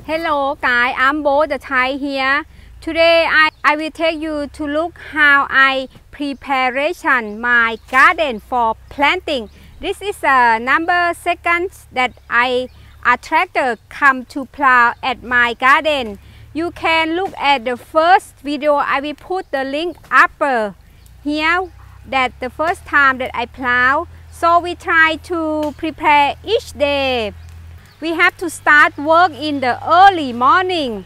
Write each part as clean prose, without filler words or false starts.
Hello guys, I'm Bo the Thai here. Today I will take you to look how I preparation my garden for planting. This is a number second that a tractor come to plow at my garden. You can look at the first video. I will put the link upper here. That the first time that I plow. So we try to prepare each day. We have to start work in the early morning.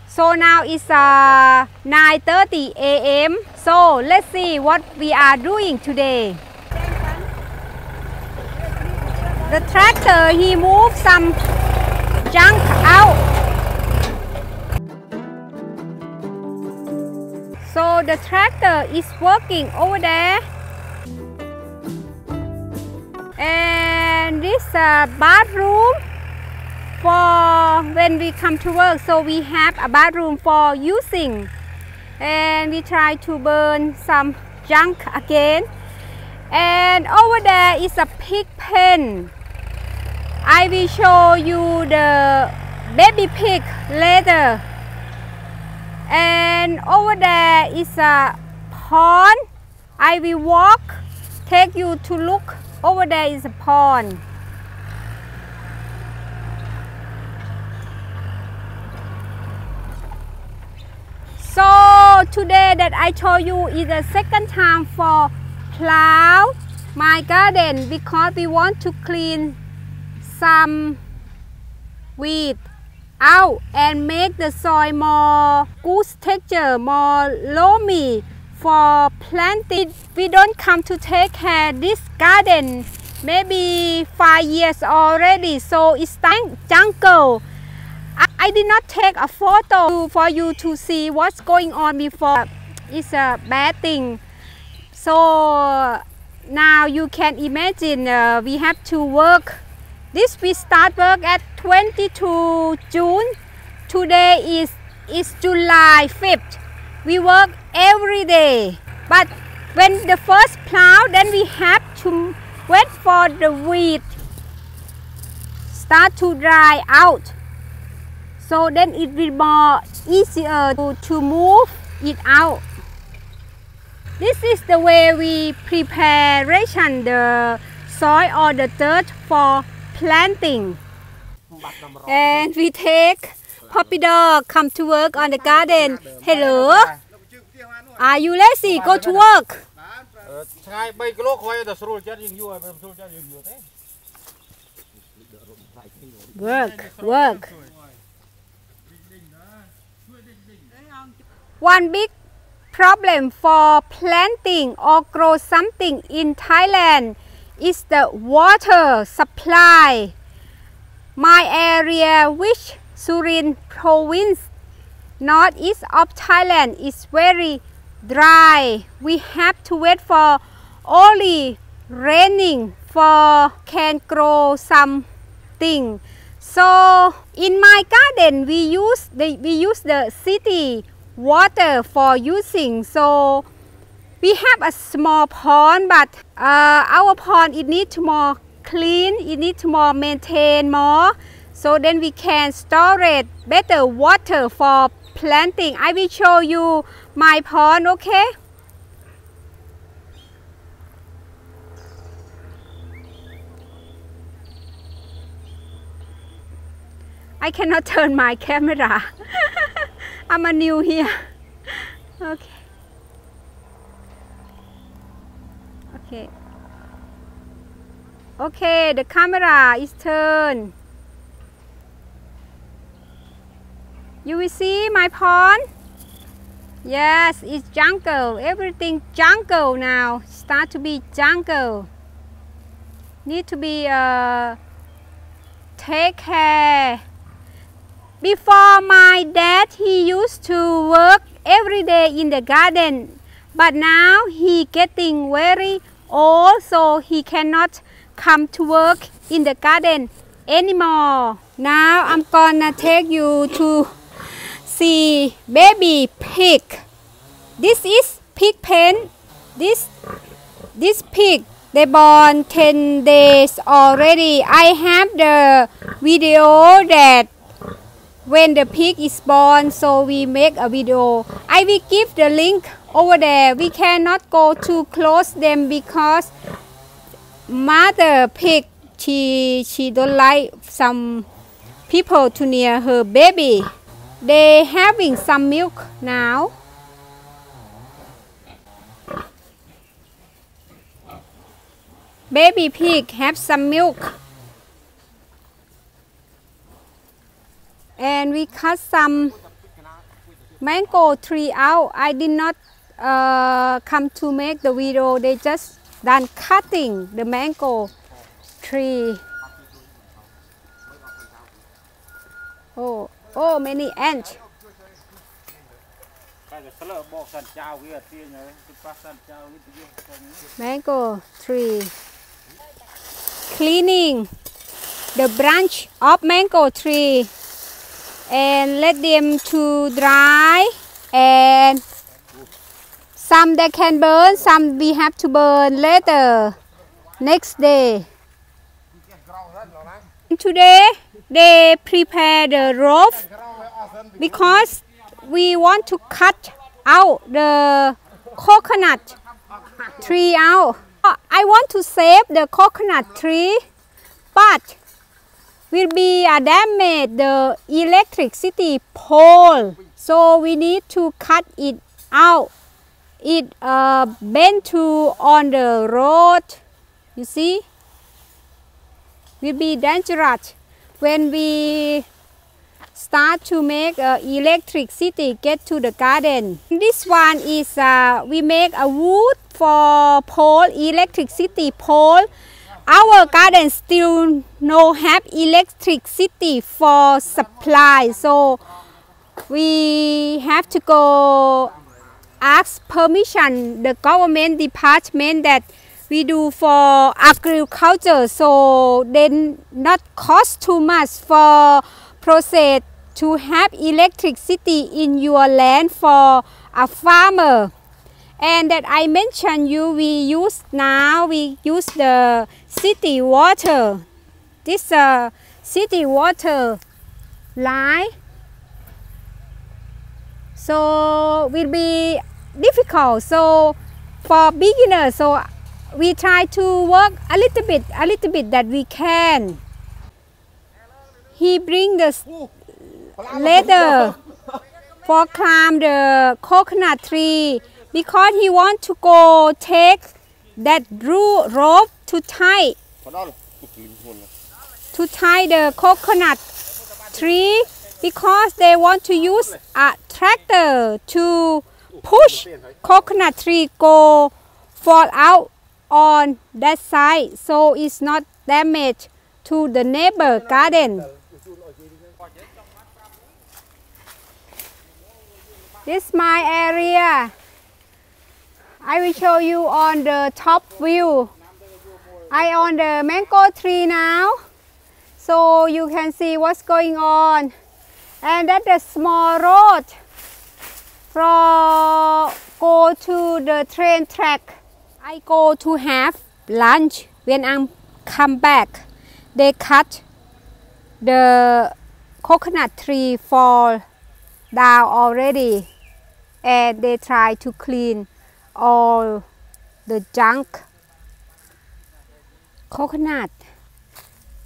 So now it's 9:30 a.m. So let's see what we are doing today. The tractor, he moved some junk out. So the tractor is working over there. And this bathroom for when we come to work. So we have a bathroom for using. And we try to burn some junk again. And over there is a pig pen. I will show you the baby pig later. And over there is a pond. I will walk, take you to look. Over there is a pond. So today that I show you is the second time for plow my garden because we want to clean some weed out and make the soil more good texture, more loamy for planting. We don't come to take care this garden maybe 5 years already, so it's jungle. I did not take a photo for you to see what's going on before. It's a bad thing. So now you can imagine we have to work. We start work at 22 June. Today is July 5th. We work every day. But when the first plow, then we have to wait for the weed start to dry out. So then it will be more easier to move it out. This is the way we preparation the soil or the dirt for planting. And we take puppy dog come to work on the garden. Hello. Are you lazy? Go to work. Work. One big problem for planting or grow something in Thailand is the water supply. My area, which Surin province, northeast of Thailand, is very dry. We have to wait for only raining for can grow something. So in my garden we use the city water for using. So we have a small pond, but our pond it needs more clean, it needs more maintain more. So then we can store it better water for planting. I will show you my pond, okay? I cannot turn my camera. I'm a new here. Okay, the camera is turned. You will see my pond. Yes, it's jungle. Everything jungle now. Start to be jungle. Need to be take care. Before my dad, he used to work every day in the garden. But now he getting very old, so he cannot come to work in the garden anymore. Now I'm gonna take you to see baby pig. This is pig pen. This pig, they born 10 days already. I have the video that when the pig is born, so we make a video. I will give the link over there. We cannot go too close them because mother pig, she don't like some people to near her baby. They having some milk now. Baby pig have some milk. And we cut some mango tree out. I did not come to make the video. They just done cutting the mango tree. Oh, many ants. Mango tree. Cleaning the branch of mango tree and let them to dry, and some they can burn, some we have to burn later, next day. Today they prepare the rope because we want to cut out the coconut tree out. I want to save the coconut tree, but will be damage the electricity pole, so we need to cut it out. It bent to on the road, you see, will be dangerous when we start to make electricity get to the garden. This one is we make a wood for pole, electricity pole. Our garden still no have electricity for supply, so we have to go ask permission the government department that we do for agriculture, so then not cost too much for process to have electricity in your land for a farmer. And that I mentioned you, we use the city water. This city water line, so will be difficult. So for beginners, so we try to work a little bit that we can. He bring the ladder for climb the coconut tree, because he want to go take that rope to tie the coconut tree, because they want to use a tractor to push coconut tree go fall out on that side, so it's not damage to the neighbor garden. This is my area. I will show you on the top view. I on the mango tree now, so you can see what's going on. And that's a small road from go to the train track. I go to have lunch. When I come back, they cut the coconut tree fall down already, and they try to clean all the junk coconut.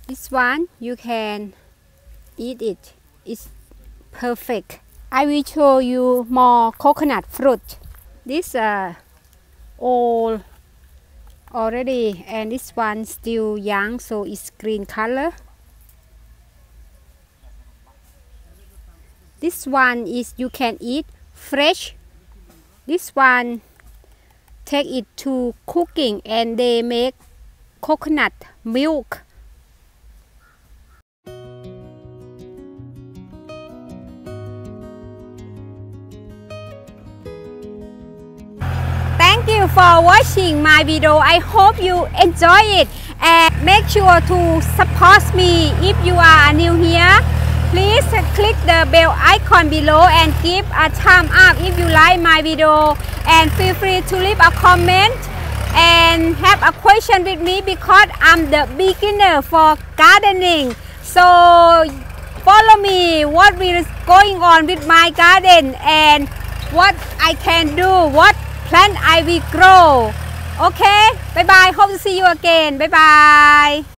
This one you can eat it, it's perfect. I will show you more coconut fruit. This old already, and this one still young, so it's green color. This one is you can eat fresh. This one take it to cooking and they make coconut milk. Thank you for watching my video. I hope you enjoy it, and make sure to support me. If you are new here, please click the bell icon below and give a thumb up if you like my video, and feel free to leave a comment and have a question with me, because I'm the beginner for gardening. So follow me, what what is going on with my garden and what I can do, what plant I will grow. Okay, bye bye. Hope to see you again. Bye bye.